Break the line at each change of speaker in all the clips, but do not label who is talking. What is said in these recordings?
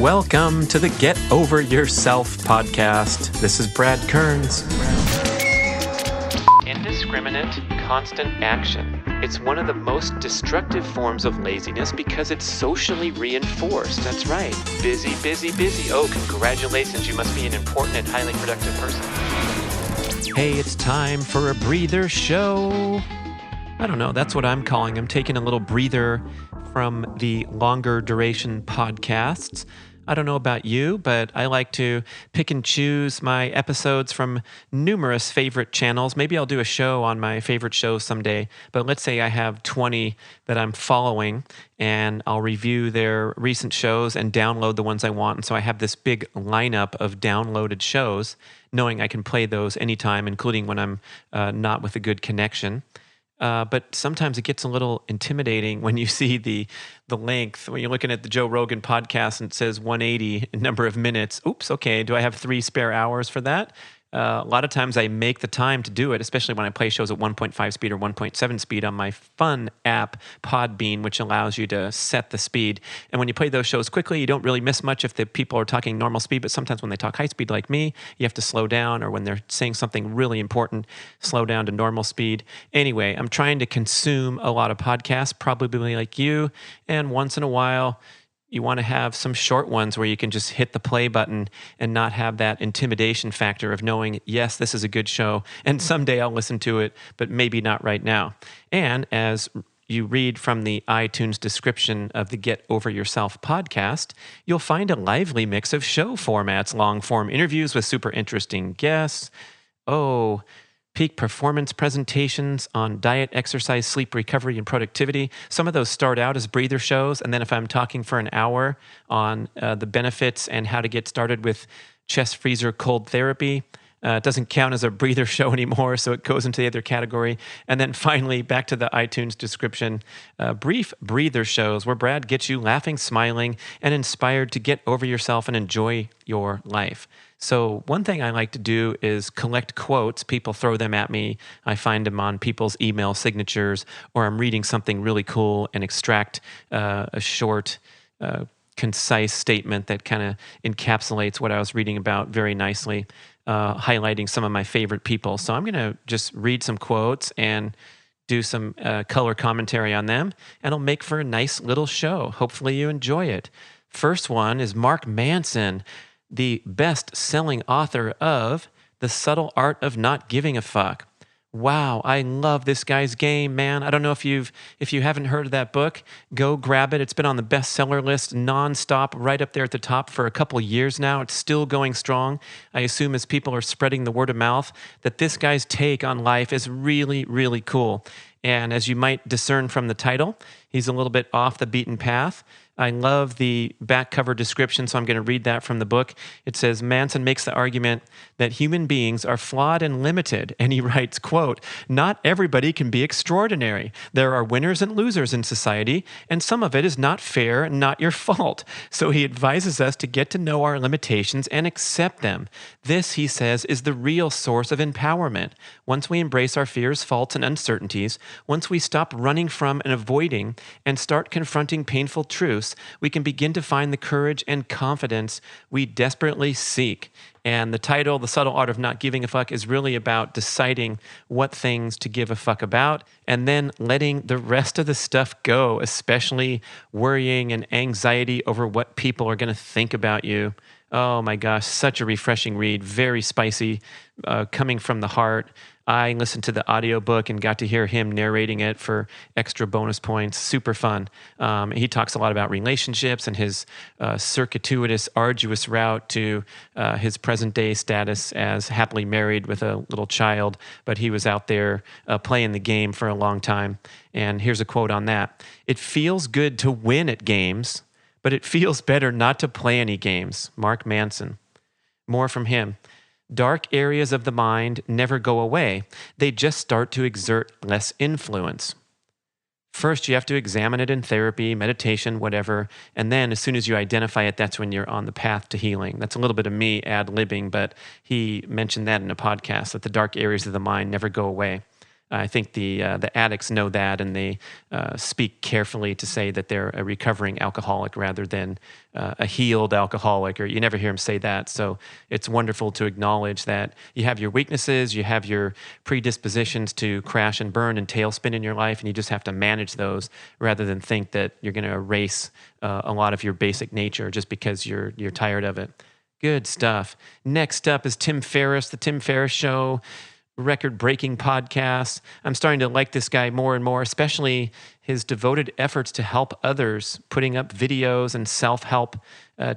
Welcome to the Get Over Yourself podcast. This is Brad Kearns. Indiscriminate, constant action. It's one of the most destructive forms of laziness because it's socially reinforced. That's right. Busy, busy, busy. Oh, congratulations. You must be an important and highly productive person. Hey, it's time for a breather show. I don't know. That's what I'm calling. I'm taking a little breather from the longer duration podcasts. I don't know about you, but I like to pick and choose my episodes from numerous favorite channels. Maybe I'll do a show on my favorite shows someday, but let's say I have 20 that I'm following, and I'll review their recent shows and download the ones I want. And so I have this big lineup of downloaded shows, knowing I can play those anytime, including when I'm not with a good connection. But sometimes it gets a little intimidating when you see the length. When you're looking at the Joe Rogan podcast and it says 180 number of minutes. Oops, okay, do I have 3 spare hours for that? A lot of times I make the time to do it, especially when I play shows at 1.5 speed or 1.7 speed on my fun app, Podbean, which allows you to set the speed. And when you play those shows quickly, you don't really miss much if the people are talking normal speed, but sometimes when they talk high speed like me, you have to slow down, or when they're saying something really important, slow down to normal speed. Anyway, I'm trying to consume a lot of podcasts, probably like you, and once in a while, you want to have some short ones where you can just hit the play button and not have that intimidation factor of knowing, yes, this is a good show, and someday I'll listen to it, but maybe not right now. And as you read from the iTunes description of the Get Over Yourself podcast, you'll find a lively mix of show formats, long-form interviews with super interesting guests, peak performance presentations on diet, exercise, sleep, recovery, and productivity. Some of those start out as breather shows, and then if I'm talking for an hour on the benefits and how to get started with chest freezer cold therapy, it doesn't count as a breather show anymore, so it goes into the other category. And then finally, back to the iTunes description, brief breather shows where Brad gets you laughing, smiling, and inspired to get over yourself and enjoy your life. So one thing I like to do is collect quotes. People throw them at me. I find them on people's email signatures, or I'm reading something really cool and extract a short, concise statement that kind of encapsulates what I was reading about very nicely, highlighting some of my favorite people. So I'm going to just read some quotes and do some color commentary on them, and it'll make for a nice little show. Hopefully you enjoy it. First one is Mark Manson, the best-selling author of The Subtle Art of Not Giving a Fuck. Wow, I love this guy's game, man. I don't know if you haven't heard of that book, go grab it. It's been on the bestseller list nonstop, right up there at the top for a couple years now. It's still going strong. I assume as people are spreading the word of mouth that this guy's take on life is really, really cool. And as you might discern from the title, he's a little bit off the beaten path. I love the back cover description, so I'm going to read that from the book. It says, Manson makes the argument that human beings are flawed and limited, and he writes, quote, "Not everybody can be extraordinary. There are winners and losers in society, and some of it is not fair and not your fault." So he advises us to get to know our limitations and accept them. This, he says, is the real source of empowerment. Once we embrace our fears, faults, and uncertainties, once we stop running from and avoiding and start confronting painful truths, we can begin to find the courage and confidence we desperately seek. And the title, The Subtle Art of Not Giving a Fuck, is really about deciding what things to give a fuck about and then letting the rest of the stuff go, especially worrying and anxiety over what people are going to think about you. Oh my gosh, such a refreshing read, very spicy, coming from the heart. I listened to the audiobook and got to hear him narrating it for extra bonus points. Super fun. He talks a lot about relationships and his circuitous, arduous route to his present-day status as happily married with a little child, but he was out there playing the game for a long time. And here's a quote on that. "It feels good to win at games, but it feels better not to play any games." Mark Manson. More from him. "Dark areas of the mind never go away. They just start to exert less influence. First, you have to examine it in therapy, meditation, whatever, and then as soon as you identify it, that's when you're on the path to healing." That's a little bit of me ad-libbing, but he mentioned that in a podcast, that the dark areas of the mind never go away. I think the addicts know that, and they speak carefully to say that they're a recovering alcoholic rather than a healed alcoholic, or you never hear them say that. So it's wonderful to acknowledge that you have your weaknesses, you have your predispositions to crash and burn and tailspin in your life, and you just have to manage those rather than think that you're going to erase a lot of your basic nature just because you're tired of it. Good stuff. Next up is Tim Ferriss, The Tim Ferriss Show, record-breaking podcast. I'm starting to like this guy more and more, especially his devoted efforts to help others, putting up videos and self-help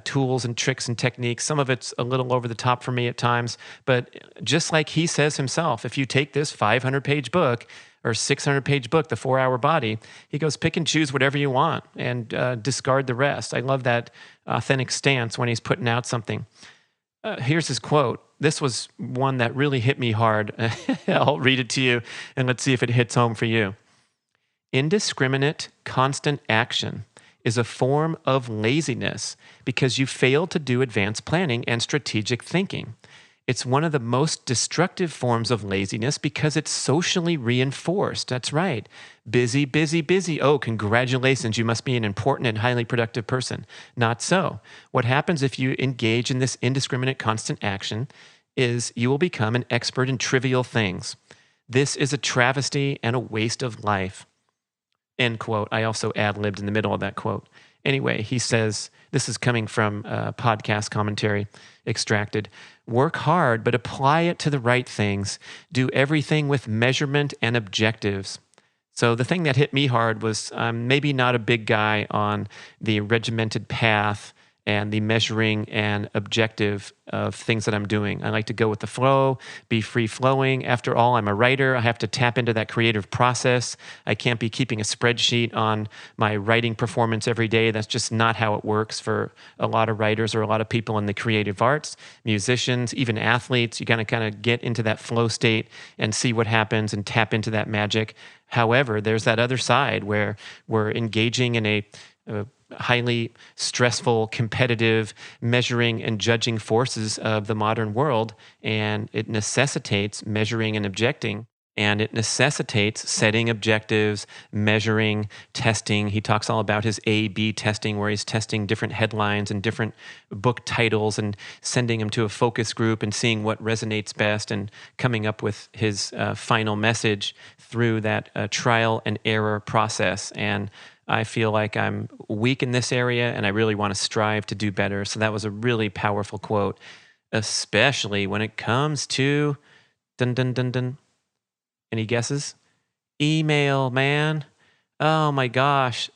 tools and tricks and techniques. Some of it's a little over the top for me at times, but just like he says himself, if you take this 500-page book or 600-page book, The 4-Hour Body, he goes, pick and choose whatever you want and discard the rest. I love that authentic stance when he's putting out something. Here's his quote. This was one that really hit me hard. I'll read it to you, and let's see if it hits home for you. Indiscriminate, constant action is a form of laziness because you fail to do advanced planning and strategic thinking. It's one of the most destructive forms of laziness because it's socially reinforced. That's right. Busy, busy, busy. Oh, congratulations. You must be an important and highly productive person. Not so. What happens if you engage in this indiscriminate constant action is you will become an expert in trivial things. This is a travesty and a waste of life. End quote. I also ad-libbed in the middle of that quote. Anyway, he says, this is coming from podcast commentary extracted. Work hard, but apply it to the right things. Do everything with measurement and objectives. So the thing that hit me hard was I'm maybe not a big guy on the regimented path and the measuring and objective of things that I'm doing. I like to go with the flow, be free-flowing. After all, I'm a writer. I have to tap into that creative process. I can't be keeping a spreadsheet on my writing performance every day. That's just not how it works for a lot of writers or a lot of people in the creative arts, musicians, even athletes. You got to kind of get into that flow state and see what happens and tap into that magic. However, there's that other side where we're engaging in a highly stressful, competitive, measuring and judging forces of the modern world, and it necessitates measuring and objecting, and it necessitates setting objectives, measuring, testing. He talks all about his A/B testing, where he's testing different headlines and different book titles and sending them to a focus group and seeing what resonates best and coming up with his final message through that trial and error process. And I feel like I'm weak in this area and I really want to strive to do better. So that was a really powerful quote, especially when it comes to dun dun dun dun. Any guesses? Email, man. Oh my gosh.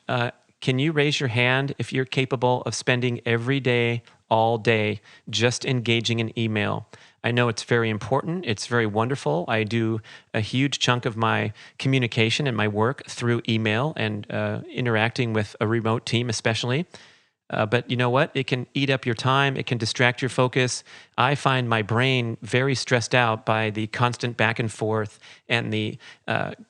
Can you raise your hand if you're capable of spending every day, all day, just engaging in email? I know it's very important. It's very wonderful. I do a huge chunk of my communication and my work through email and interacting with a remote team especially. But you know what? It can eat up your time. It can distract your focus. I find my brain very stressed out by the constant back and forth and the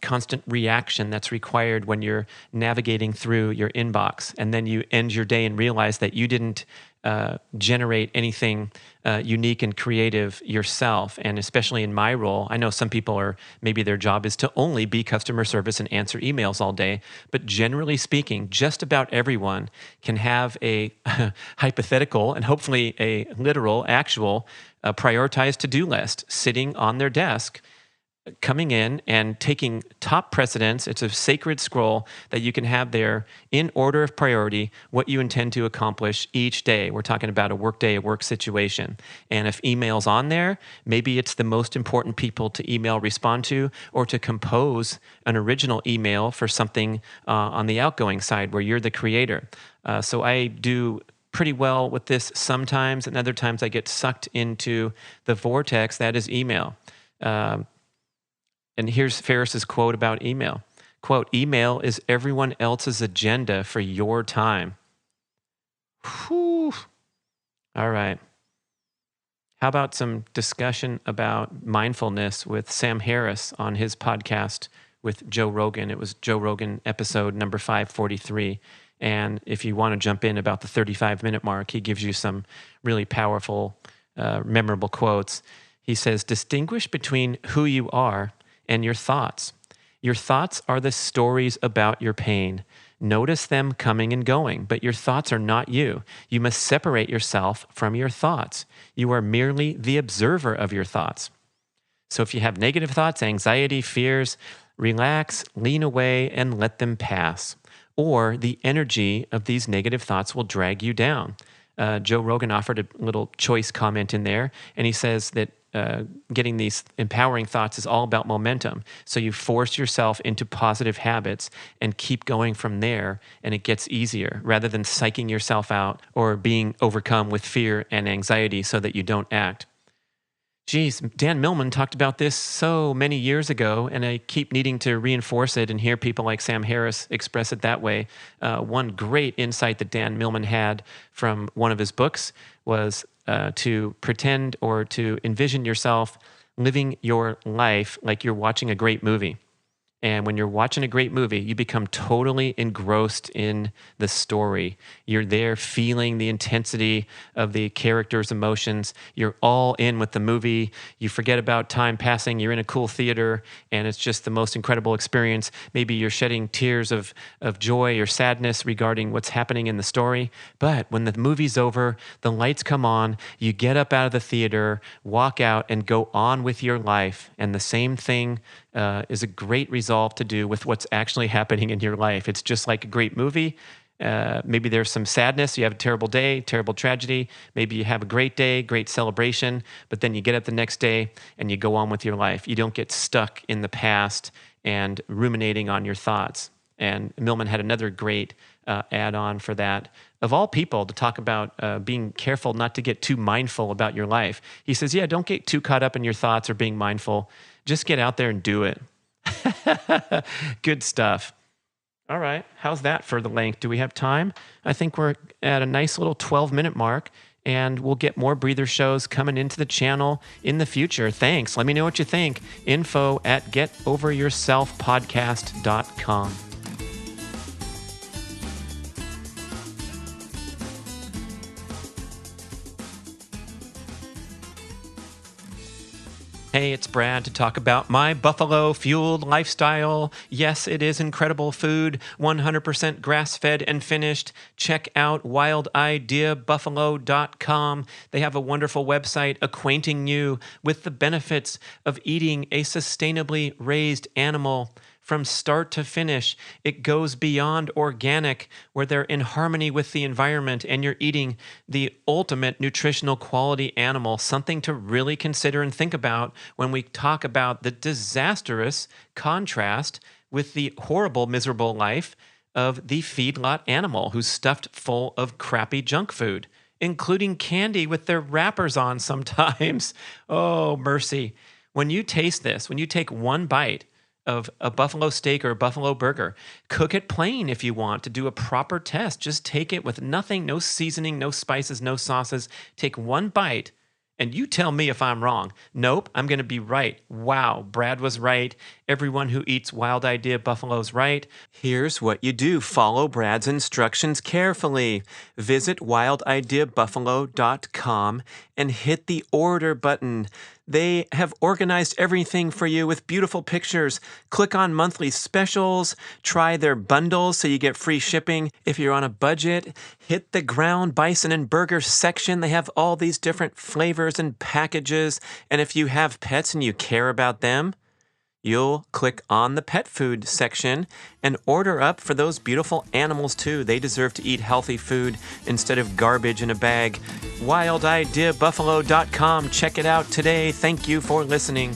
constant reaction that's required when you're navigating through your inbox. And then you end your day and realize that you didn't generate anything unique and creative yourself. And especially in my role, I know some people are, maybe their job is to only be customer service and answer emails all day. But generally speaking, just about everyone can have a hypothetical and hopefully a literal, actual prioritized to-do list sitting on their desk, coming in and taking top precedence. It's a sacred scroll that you can have there in order of priority, what you intend to accomplish each day. We're talking about a work day, a work situation. And if email's on there, maybe it's the most important people to email respond to, or to compose an original email for something on the outgoing side where you're the creator. So I do pretty well with this sometimes, and other times I get sucked into the vortex that is email. And here's Ferriss's quote about email. Quote, "Email is everyone else's agenda for your time." Whew. All right. How about some discussion about mindfulness with Sam Harris on his podcast with Joe Rogan? It was Joe Rogan episode number 543. And if you want to jump in about the 35-minute mark, he gives you some really powerful, memorable quotes. He says, "Distinguish between who you are and your thoughts. Your thoughts are the stories about your pain. Notice them coming and going, but your thoughts are not you. You must separate yourself from your thoughts. You are merely the observer of your thoughts. So if you have negative thoughts, anxiety, fears, relax, lean away, and let them pass. Or the energy of these negative thoughts will drag you down. Joe Rogan offered a little choice comment in there, and he says that getting these empowering thoughts is all about momentum. So you force yourself into positive habits and keep going from there, and it gets easier rather than psyching yourself out or being overcome with fear and anxiety so that you don't act. Geez, Dan Millman talked about this so many years ago, and I keep needing to reinforce it and hear people like Sam Harris express it that way. One great insight that Dan Millman had from one of his books was to pretend or to envision yourself living your life like you're watching a great movie. And when you're watching a great movie, you become totally engrossed in the story. You're there feeling the intensity of the characters' emotions. You're all in with the movie. You forget about time passing. You're in a cool theater, and it's just the most incredible experience. Maybe you're shedding tears of joy or sadness regarding what's happening in the story. But when the movie's over, the lights come on, you get up out of the theater, walk out, and go on with your life. And the same thing is a great resolve to do with what's actually happening in your life. It's just like a great movie. Maybe there's some sadness. You have a terrible day, terrible tragedy. Maybe you have a great day, great celebration, but then you get up the next day and you go on with your life. You don't get stuck in the past and ruminating on your thoughts. And Millman had another great add-on for that. Of all people, to talk about being careful not to get too mindful about your life. He says, yeah, don't get too caught up in your thoughts or being mindful. Just get out there and do it. Good stuff. All right. How's that for the length? Do we have time? I think we're at a nice little 12-minute mark, and we'll get more breather shows coming into the channel in the future. Thanks. Let me know what you think. info@getoveryourselfpodcast.com. Hey, it's Brad to talk about my buffalo-fueled lifestyle. Yes, it is incredible food, 100% grass-fed and finished. Check out wildideabuffalo.com. They have a wonderful website acquainting you with the benefits of eating a sustainably raised animal. From start to finish, it goes beyond organic, where they're in harmony with the environment and you're eating the ultimate nutritional quality animal, something to really consider and think about when we talk about the disastrous contrast with the horrible, miserable life of the feedlot animal who's stuffed full of crappy junk food, including candy with their wrappers on sometimes. Oh, mercy. When you taste this, when you take one bite of a buffalo steak or a buffalo burger, cook it plain if you want to do a proper test. Just take it with nothing, no seasoning, no spices, no sauces. Take one bite and you tell me if I'm wrong. Nope, I'm going to be right. Wow, Brad was right. Everyone who eats Wild Idea Buffalo's right. Here's what you do. Follow Brad's instructions carefully. Visit wildideabuffalo.com and hit the order button. They have organized everything for you with beautiful pictures. Click on monthly specials. Try their bundles so you get free shipping. If you're on a budget, hit the ground bison and burger section. They have all these different flavors and packages. And if you have pets and you care about them, you'll click on the pet food section and order up for those beautiful animals too. They deserve to eat healthy food instead of garbage in a bag. wildideabuffalo.com. Check it out today. Thank you for listening.